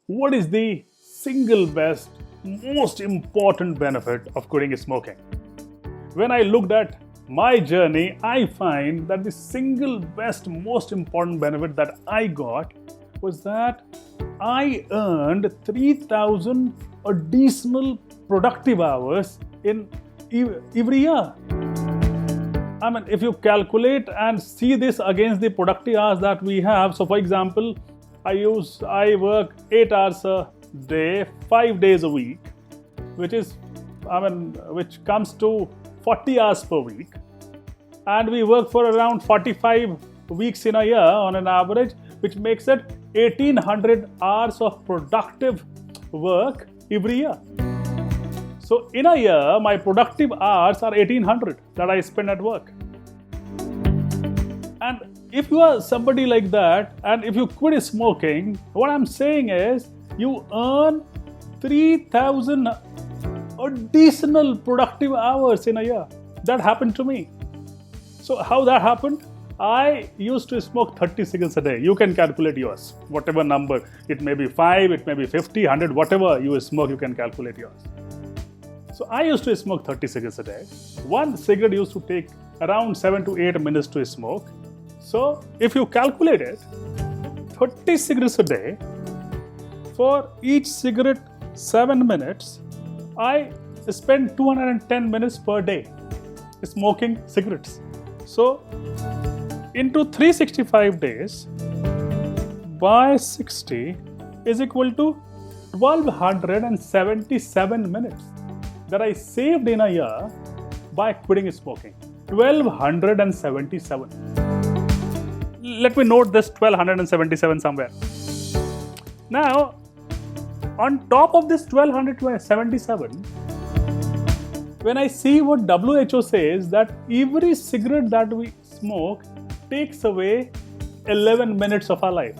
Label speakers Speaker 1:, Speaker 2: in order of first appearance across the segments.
Speaker 1: What is the single best, most important benefit of quitting smoking? When I looked at my journey, I find that the single best, most important benefit that I got was that I earned 3,000 additional productive hours in every year. I mean, if you calculate and see this against the productive hours that we have, so for example, I work 8 hours a day, 5 days a week, which comes to 40 hours per week. And we work for around 45 weeks in a year on an average, which makes it 1800 hours of productive work every year. So in a year, my productive hours are 1800 that I spend at work. And if you are somebody like that, and if you quit smoking, what I'm saying is you earn 3,000 additional productive hours in a year. That happened to me. So how that happened? I used to smoke 30 cigarettes a day. You can calculate yours. Whatever number, it may be 5, it may be 50, 100, whatever you smoke, you can calculate yours. So I used to smoke 30 cigarettes a day. One cigarette used to take around 7 to 8 minutes to smoke. So if you calculate it, 30 cigarettes a day, for each cigarette 7 minutes, I spend 210 minutes per day smoking cigarettes. So into 365 days by 60 is equal to 1277 minutes that I saved in a year by quitting smoking. 1277. Let me note this 1277 somewhere. Now, on top of this 1277, when I see what WHO says that every cigarette that we smoke takes away 11 minutes of our life.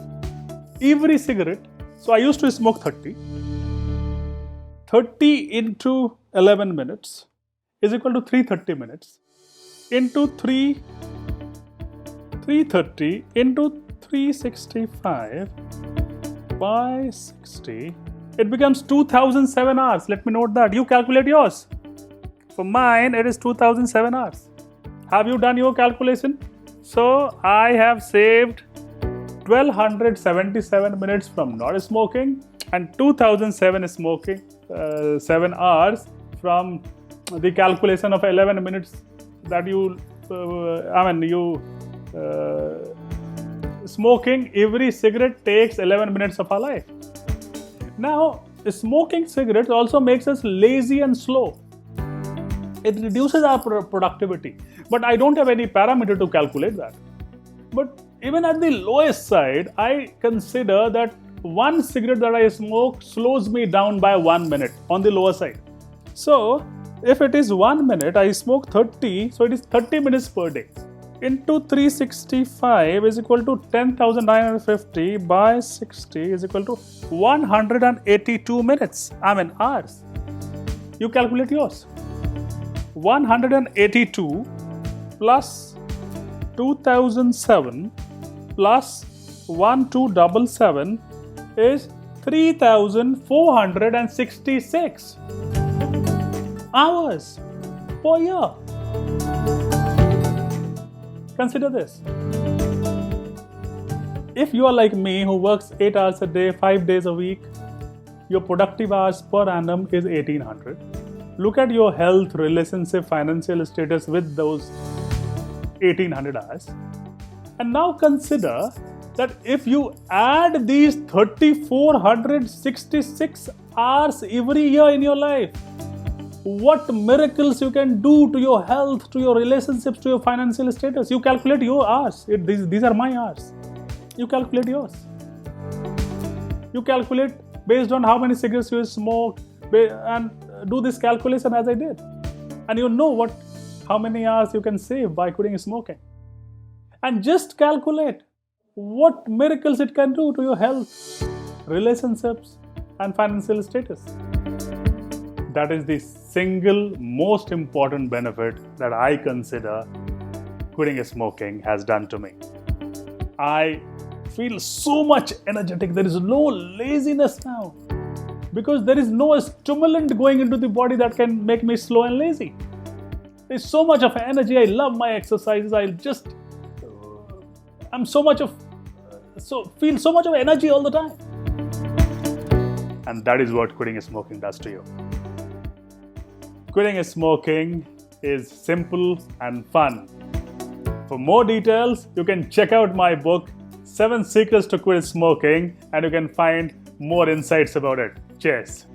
Speaker 1: Every cigarette. So I used to smoke 30. 30 into 11 minutes is equal to 330 minutes into 330 into 365 by 60. It becomes 2007 hours. Let me note that. You calculate yours. For mine, it is 2007 hours. Have you done your calculation? So I have saved 1277 minutes from not smoking and 2007 smoking 7 hours from the calculation of 11 minutes that smoking every cigarette takes 11 minutes of our life. Now, smoking cigarettes also makes us lazy and slow. It reduces our productivity. But I don't have any parameter to calculate that. But even at the lowest side, I consider that one cigarette that I smoke slows me down by 1 minute on the lower side. So, if it is 1 minute, I smoke 30, so it is 30 minutes per day. Into 365 is equal to 10,950 by 60 is equal to 182 minutes. Hours. You calculate yours. 182 plus 2007 plus 1277 is 3,466 hours per year. Consider this. If you are like me who works 8 hours a day, 5 days a week, your productive hours per annum is 1800. Look at your health, relationship, financial status with those 1800 hours. And now consider that if you add these 3,466 hours every year in your life, what miracles you can do to your health, to your relationships, to your financial status. You calculate your hours. These are my hours. You calculate yours. You calculate based on how many cigarettes you smoke and do this calculation as I did. And you know how many hours you can save by quitting smoking. And just calculate what miracles it can do to your health, relationships, and financial status. That is the single most important benefit that I consider quitting smoking has done to me. I feel so much energetic. There is no laziness now because there is no stimulant going into the body that can make me slow and lazy. There's so much of energy. I love my exercises. Feel so much of energy all the time. And that is what quitting smoking does to you. Quitting smoking is simple and fun. For more details, you can check out my book, 7 Secrets to Quit Smoking, and you can find more insights about it. Cheers.